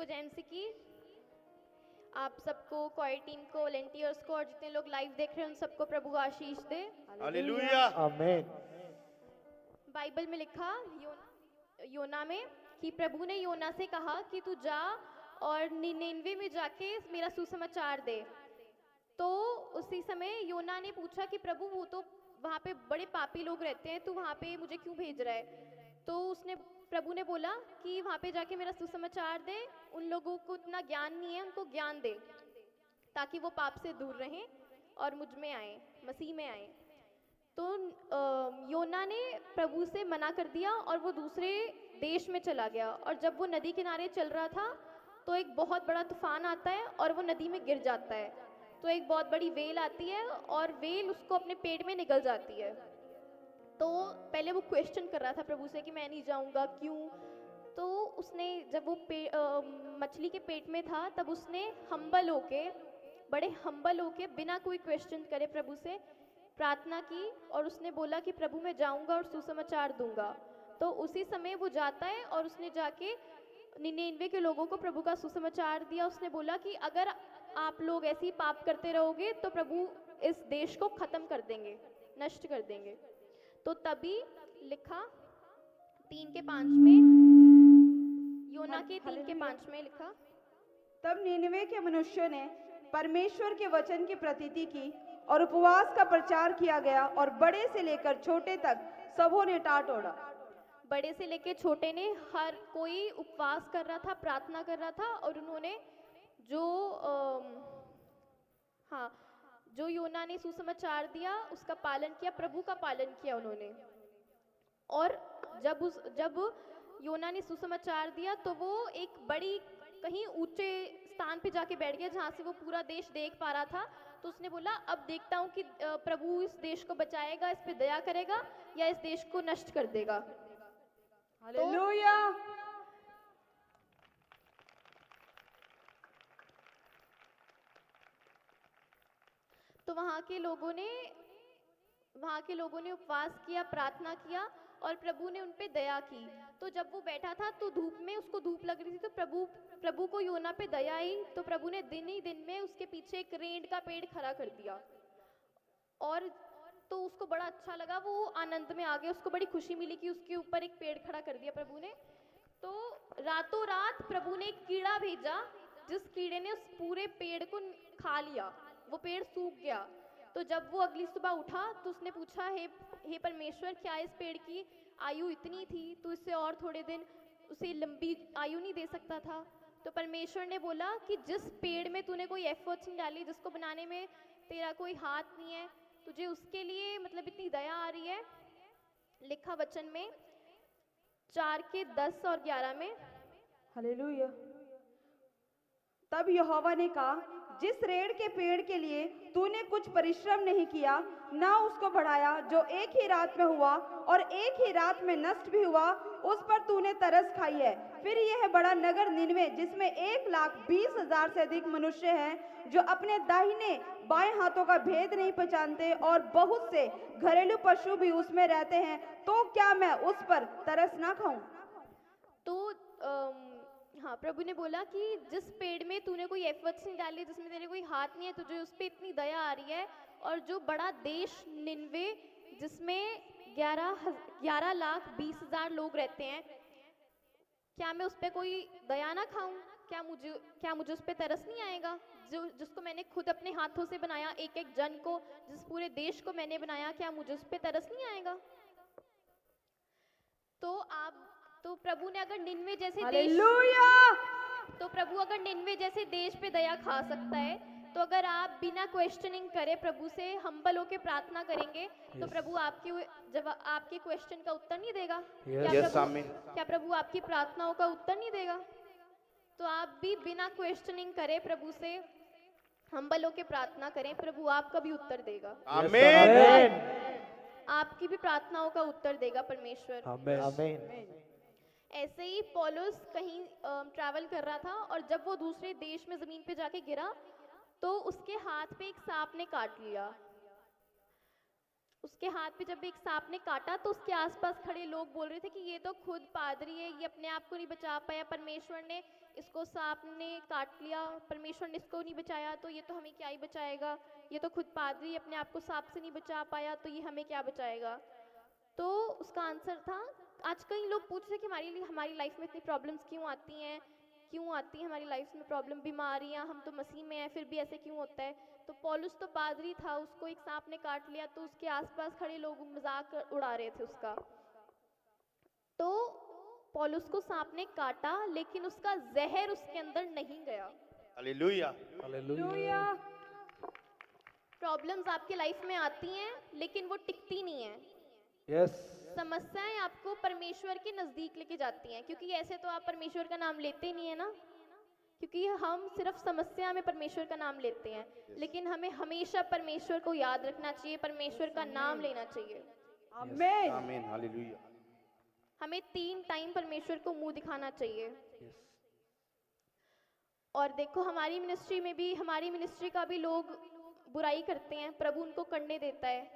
सबको जय मसीह की। आप सबको, क्वायर टीम को, वॉलंटियर्स को और जितने लोग लाइव देख रहे हैं उन सबको प्रभु आशीष दे। हालेलुया आमीन। बाइबल में लिखा योना में कि प्रभु ने योना से कहा कि तू जा और निनेनवे में जाके मेरा सुसमाचार दे। तो उसी समय योना ने पूछा कि प्रभु वो तो वहाँ पे बड़े पापी लोग रहते हैं, तू वहाँ पे मुझे क्यों भेज रहा है? तो प्रभु ने बोला कि वहाँ पे जाके मेरा सुसमाचार दे, उन लोगों को इतना ज्ञान नहीं है, उनको ज्ञान दे ताकि वो पाप से दूर रहें और मुझ में आए, मसीह में आए। तो योना ने प्रभु से मना कर दिया और वो दूसरे देश में चला गया। और जब वो नदी किनारे चल रहा था तो एक बहुत बड़ा तूफान आता है और वो नदी में गिर जाता है। तो एक बहुत बड़ी वेल आती है और वेल उसको अपने पेट में निगल जाती है। तो पहले वो क्वेश्चन कर रहा था प्रभु से कि मैं नहीं जाऊंगा, क्यों? तो उसने जब वो मछली के पेट में था तब उसने बड़े हम्बल होके बिना कोई क्वेश्चन करे प्रभु से प्रार्थना की और उसने बोला कि प्रभु मैं जाऊंगा और सुसमाचार दूंगा। तो उसी समय वो जाता है और उसने जाके निनेनवे के लोगों को प्रभु का सुसमाचार दिया। उसने बोला कि अगर आप लोग ऐसे ही पाप करते रहोगे तो प्रभु इस देश को खत्म कर देंगे, नष्ट कर देंगे। तो तभी लिखा 3:5 में, योना के 3:5 में लिखा, तब नीनवे के मनुष्यों ने परमेश्वर के वचन की प्रतीति की और उपवास का प्रचार किया गया और बड़े से लेकर छोटे तक सबों ने टाट ओढ़ा। बड़े से लेकर छोटे ने हर कोई उपवास कर रहा था, प्रार्थना कर रहा था और उन्होंने जो योना ने सुसमाचार दिया उसका पालन किया, प्रभु का पालन किया उन्होंने। और जब योना ने सुसमाचार दिया तो वो एक बड़ी कहीं ऊंचे स्थान पे जाके बैठ गया जहाँ से वो पूरा देश देख पा रहा था। तो उसने बोला अब देखता हूँ कि प्रभु इस देश को बचाएगा, इस पे दया करेगा या इस देश को नष्ट कर देगा। हालेलुया। तो वहाँ के लोगों ने उपवास किया, प्रार्थना किया और प्रभु ने उन पे दया की। तो जब वो बैठा था तो उसको धूप लग रही थी, तो प्रभु को योना पे दया आई। तो प्रभु ने दिन ही दिन में उसके पीछे एक रेंट का पेड़ खड़ा कर दिया और तो उसको बड़ा अच्छा लगा, वो आनंद में आ गया, उसको बड़ी खुशी मिली कि उसके ऊपर एक पेड़ खड़ा कर दिया प्रभु ने। तो रातों रात प्रभु ने एक कीड़ा भेजा जिस कीड़े ने उस पूरे पेड़ को खा लिया, वो पेड़ सूख गया। तो जब वो अगली सुबह उठा तो उसने पूछा, हे परमेश्वर, क्या इस पेड़ की आयु इतनी थी, तो इससे और थोड़े दिन उसे लंबी आयु नहीं दे सकता था? तो परमेश्वर ने बोला कि जिस पेड़ में तूने कोई एफर्ट्स नहीं डाली, जिसको बनाने में तेरा कोई हाथ नहीं है, तुझे उसके लिए मतलब इतनी दया आ रही है। लिखा वचन में 4:10 और 11 में, हालेलुया। तब यहोवा ने कहा, जिस रेड़ के पेड़ के लिए तूने कुछ परिश्रम नहीं किया, ना उसको बढ़ाया, जो एक ही रात में हुआ और एक ही रात में नष्ट भी हुआ, उस पर तूने तरस खाई है। फिर यह बड़ा नगर निनवे, जिसमें 1,20,000 से अधिक मनुष्य हैं, जो अपने दाहिने बाएं हाथों का भेद नहीं पहचानते और बहुत से घरेलू पशु भी उसमें रहते हैं, तो क्या मैं उस पर तरस ना खाऊं? तो प्रभु ने बोला कि जिस पेड़ में तूने कोई एफर्ट्स नहीं डाले, जिसमें तेरे कोई हाथ नहीं है, तुझे उस पर इतनी दया आ रही है। और जो बड़ा देश निनवे, जिसमें 11,20,000 लोग रहते हैं, क्या मैं उस पर कोई दया ना खाऊं? क्या मुझे उस पर तरस नहीं आएगा? जिसको मैंने खुद अपने हाथों से बनाया, एक एक जन को, जिस पूरे देश को मैंने बनाया, क्या मुझे उस पर तरस नहीं आएगा? तो प्रभु ने अगर निनवे जैसे देश पे दया खा सकता है, तो अगर आप बिना क्वेश्चनिंग करे प्रभु से हम्बल होके प्रार्थना करेंगे तो प्रभु आपके क्वेश्चन का उत्तर नहीं देगा? क्या प्रभु आपकी प्रार्थनाओं का उत्तर नहीं देगा? तो आप भी बिना क्वेश्चनिंग करे प्रभु से हम्बल होके प्रार्थना करें, प्रभु आपका भी उत्तर देगा। आमीन। आपकी भी प्रार्थनाओं का उत्तर देगा परमेश्वर। आमीन। ऐसे ही पौलुस कहीं ट्रैवल कर रहा था और जब वो दूसरे देश में जमीन पे जाके गिरा तो उसके हाथ पे एक सांप ने काट लिया। उसके हाथ पे जब एक सांप ने काटा तो उसके आसपास खड़े लोग बोल रहे थे कि ये तो खुद पादरी है, ये अपने आप को नहीं बचा पाया, परमेश्वर ने इसको, सांप ने काट लिया, परमेश्वर ने इसको नहीं बचाया तो ये तो हमें क्या ही बचाएगा, ये तो खुद पादरी अपने आप को सांप से नहीं बचा पाया तो ये हमें क्या बचाएगा। तो उसका आंसर था, आज कई लोग पूछ रहे कि हमारी लाइफ में इतनी प्रॉब्लम्स क्यों आती हैं हमारी लाइफ में प्रॉब्लम, बीमारियां, हम तो मसीह में हैं फिर भी ऐसे क्यों होता है। तो पौलुस तो पादरी था, उसको एक सांप ने काट लिया तो उसके आसपास खड़े लोग मजाक उड़ा रहे थे उसका। तो पौलुस को सांप ने काटा लेकिन उसका जहर उसके अंदर नहीं गया। हालेलुया। हालेलुया। प्रॉब्लम्स आपके लाइफ में आती हैं लेकिन वो टिकती नहीं है। यस, समस्याएं आपको परमेश्वर के नजदीक लेके जाती हैं, क्योंकि ऐसे तो आप परमेश्वर का नाम लेते नहीं है ना, क्योंकि हम सिर्फ समस्या में परमेश्वर का नाम लेते हैं, लेकिन हमें हमेशा परमेश्वर को याद रखना चाहिए, परमेश्वर का नाम लेना चाहिए। आमीन। आमीन। हालेलुया। हमें 3 टाइम परमेश्वर को मुंह दिखाना चाहिए। यस, और देखो हमारी मिनिस्ट्री का भी लोग बुराई करते हैं, प्रभु उनको करने देता है।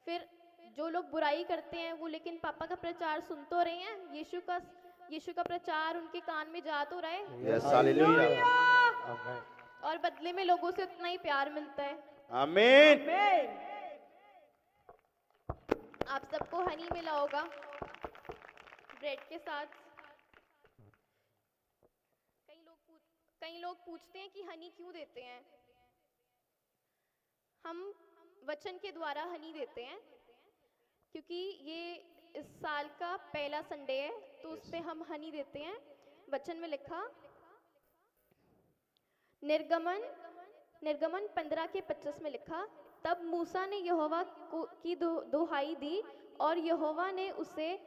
फिर जो लोग बुराई करते हैं वो लेकिन पापा का प्रचार सुन तो रहे हैं, यीशु का प्रचार उनके कान में जा तो रहा है, यस। हालेलुया। आमेन, और बदले में लोगों से उतना ही प्यार मिलता है। आमीन। आमीन। आप सबको हनी मिला होगा ब्रेड के साथ। कई लोग पूछते हैं कि हनी क्यों देते हैं। हम वचन के द्वारा हनी देते हैं क्योंकि ये इस साल का पहला संडे है, तो उस पे हम हनी देते हैं। वचन में लिखा, निर्गमन 15:25 में लिखा, तब मूसा ने यहोवा की दुहाई दी और यहोवा ने उसे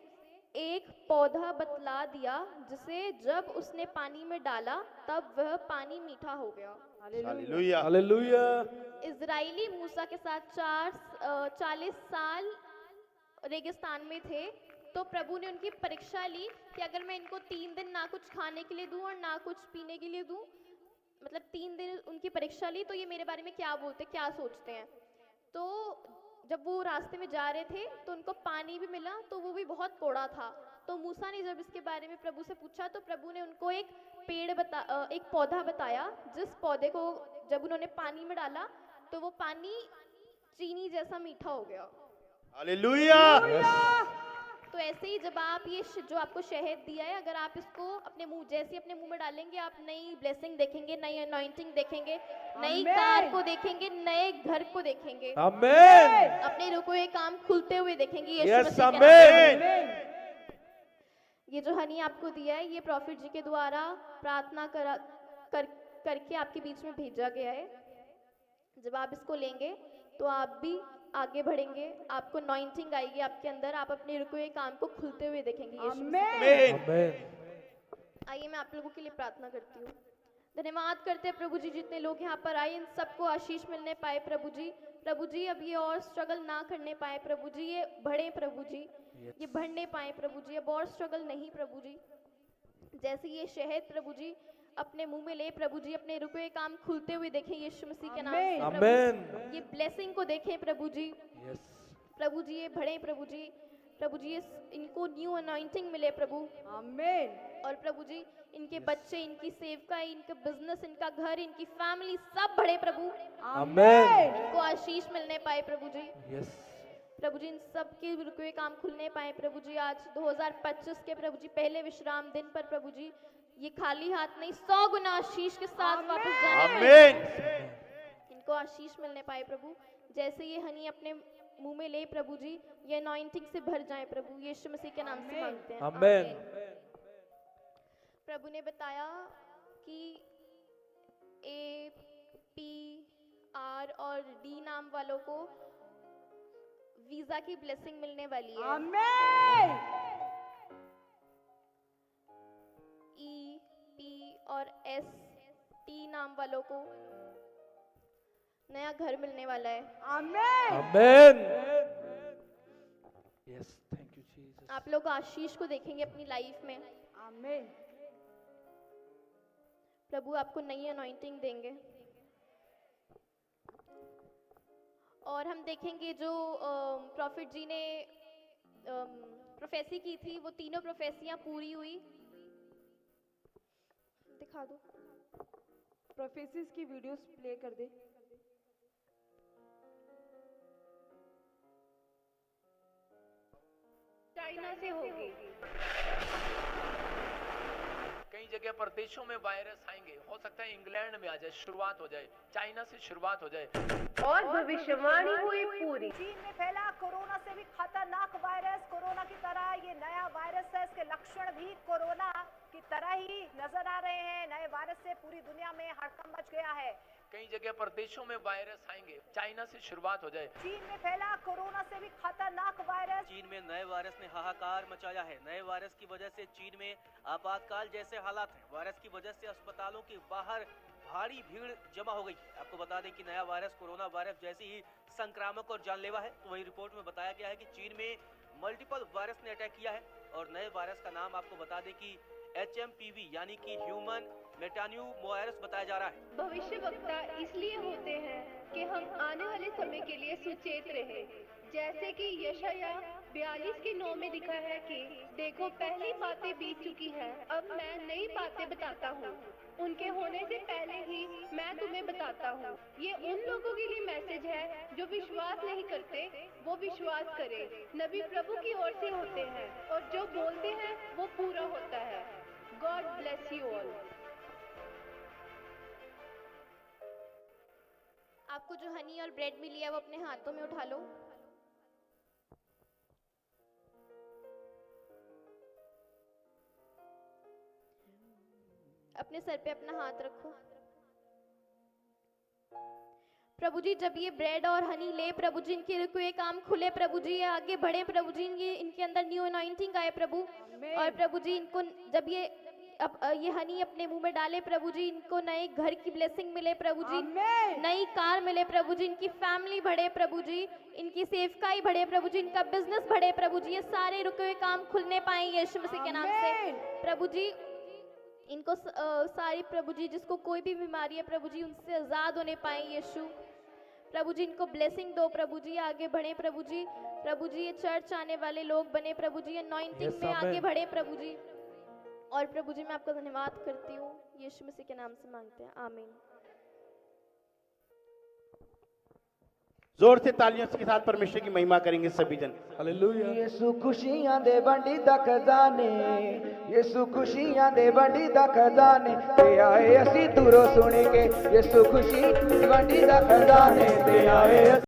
एक पौधा बतला दिया जिसे जब उसने पानी में डाला तब वह पानी मीठा हो गया। हालेलुया। हालेलुया, इजराइली मूसा के साथ 40 साल रेगिस्तान में थे, तो प्रभु ने उनकी परीक्षा ली कि अगर मैं इनको 3 दिन ना कुछ खाने के लिए दूं और ना कुछ पीने के लिए दूं, मतलब 3 दिन उनकी परीक्षा ली, तो ये मेरे बारे में क्या बोलते, क्या सोचते हैं। तो जब वो रास्ते में जा रहे थे तो उनको पानी भी मिला, तो वो भी बहुत कौड़ा था। तो मूसा ने जब इसके बारे में प्रभु से पूछा तो प्रभु ने उनको एक पौधा बताया, जिस पौधे को जब उन्होंने पानी में डाला तो वो पानी चीनी जैसा मीठा हो गया। हालेलुया। तो ऐसे ही जब आप ये जो आपको शहद दिया है, अगर आप इसको अपने मुंह में डालेंगे, आप नई ब्लेसिंग देखेंगे, नई अनॉइंटिंग देखेंगे, नई आमीन। कार को देखेंगे, नए घर को देखेंगे, आमेन, अपने रुके हुए काम खुलते हुए देखेंगे। यीशु यस, मसीह के नाम में। आमेन, ये जो हनी आपको दिया है, ये प्रॉफिट जी के द्वारा प्रार्थना करके आपके बीच में भेजा गया है। जब आप इसको लेंगे तो आप भी आगे बढ़ेंगे, आपको अनॉइंटिंग आएगी आपके अंदर, आप अपने रुके हुए काम को खुलते हुए देखेंगे। यीशु मसीह के नाम में। आमेन, आइए मैं आप लोगों के लिए प्रार्थना करती हूँ। धन्यवाद करते हैं प्रभु जी, जितने लोग यहाँ पर आए इन सबको आशीष मिलने पाए प्रभु जी। प्रभु जी अब ये और स्ट्रगल ना करने पाए प्रभु जी, ये बढ़े प्रभु जी, ये बढ़ने पाए प्रभु जी, अब और स्ट्रगल नहीं प्रभु जी। जैसे ये शहद प्रभु जी अपने मुंह में ले प्रभु जी, अपने रुके हुए काम खुलते हुए देखें यीशु मसीह के नाम से प्रभु। आमेन, ये ब्लेसिंग को देखें प्रभु जी, यस, प्रभु जी ये बढ़े प्रभु जी, प्रभु जी इनको न्यू अनॉइंटिंग मिले प्रभु। आमीन। और प्रभु जी इनके बच्चे, इनकी सेवका, इनका बिजनेस, इनका घर, इनकी फैमिली सब बढ़े प्रभु, आमेन, इनको आशीष मिलने पाए प्रभु जी। यस, प्रभु जी इन सब के रुके हुए काम खुलने पाए प्रभु जी। आज 2025 के प्रभु जी पहले विश्राम दिन पर प्रभु जी ये खाली हाथ नहीं, 100 गुना आशीष के साथ वापस जाने पाए, आमीन। इनको आशीष मिलने पाए प्रभु। जैसे ये हनी अपने मुंह में ले प्रभु जी, ये अनॉइंटिंग से भर जाए प्रभु, यीशु मसीह के नाम से मांगते हैं, आमेन, प्रभु ने बताया कि APR और D नाम वालों को वीजा की ब्लेसिंग मिलने वाली है। आमीन। EP और ST नाम वालों को नया घर मिलने वाला है। आमीन। आमेन, यस, थैंक यू जीसस, आप लोग आशीष को देखेंगे अपनी लाइफ में, आमीन। प्रभु आपको नई अनॉइंटिंग देंगे। और हम देखेंगे जो प्रॉफिट जी ने प्रोफेसी की थी, वो तीनों प्रोफेसियां पूरी हुई। दिखा दो। प्रोफेसिस की वीडियोस प्ले कर दे। चाइना से होगी। कई जगह पर देशों में वायरस आएंगे, हो सकता है इंग्लैंड में आ जाए, शुरुआत हो जाए, चाइना से शुरुआत हो जाए। और भविष्यवाणी हुई पूरी। चीन में फैला कोरोना से भी खतरनाक वायरस। कोरोना की तरह ये नया वायरस है, इसके लक्षण भी कोरोना की तरह ही नजर आ रहे हैं। नए वायरस से पूरी दुनिया में हड़कंप मच गया है। कई जगह पर देशों में वायरस आएंगे, चाइना से शुरुआत हो जाए। चीन में फैला कोरोना से भी खतरनाक वायरस। चीन में नए वायरस ने हाहाकार मचाया है। नए वायरस की वजह से चीन में आपातकाल जैसे हालात हैं। वायरस की वजह से अस्पतालों के बाहर भारी भीड़ जमा हो गई। आपको बता दें कि नया वायरस कोरोना वायरस जैसे ही संक्रामक और जानलेवा है। तो वही रिपोर्ट में बताया गया है कि चीन में मल्टीपल वायरस ने अटैक किया है और नए वायरस का नाम आपको बता दें कि HMPV यानी कि ह्यूमन मेटान्यूमोवायरस बताया जा रहा है। भविष्यवक्ता इसलिए होते हैं कि हम आने वाले समय के लिए सुचेत रहे। जैसे कि यशाया 42:9 में लिखा है कि देखो पहली बातें बीत चुकी हैं, अब मैं नई बातें बताता हूँ। उनके होने से पहले ही मैं तुम्हें बताता हूँ। ये उन लोगों के लिए मैसेज है जो विश्वास नहीं करते, वो विश्वास करें। नबी प्रभु की ओर से होते हैं और जो बोलते हैं वो पूरा होता है। God bless you all. आपको जो हनी और ब्रेड मिली है वो अपने हाथों में उठा लो। अपने सर पे अपना हाथ रखो। प्रभु जी जब ये ब्रेड और हनी ले प्रभु जी, इनके कोई काम खुले प्रभु जी, ये आगे बढ़े प्रभु जी, इनके अंदर न्यू अनॉइंटिंग आए प्रभु। और प्रभु जी इनको जब ये हनी अपने मुंह में डाले प्रभु जी, इनको नए घर की ब्लेसिंग मिले प्रभु जी, नई कार मिले प्रभु जी, इनकी फैमिली बढ़े प्रभु जी, इनकी सेवकाई बढ़े प्रभु जी, इनका बिजनेस बढ़े प्रभु जी, ये सारे रुके हुए काम खुलने पाए यीशु मसीह के नाम से प्रभु जी। इनको सारी प्रभु जी जिसको कोई भी बीमारी है प्रभु जी, उनसे आजाद होने पाए यीशु। प्रभु जी इनको ब्लेसिंग दो प्रभु जी, आगे बढ़े प्रभु जी। प्रभु जी ये चर्च आने वाले लोग बने प्रभु जी, अनॉइंटिंग में आगे बढ़े प्रभु जी। और प्रभु जी मैं आपका धन्यवाद करती हूँ, यीशु मसीह के नाम से मांगते हैं, आमीन। जोर से तालियों के साथ परमेश्वर की महिमा करेंगे सभी जन। हालेलुया। यीशु खुशियां दे बंडी दा खजाने, यीशु खुशियां दे बंडी दा खजाने, ते आए असी दूरों सुन के, यीशु खुशी बंडी दा खजाने, ते आए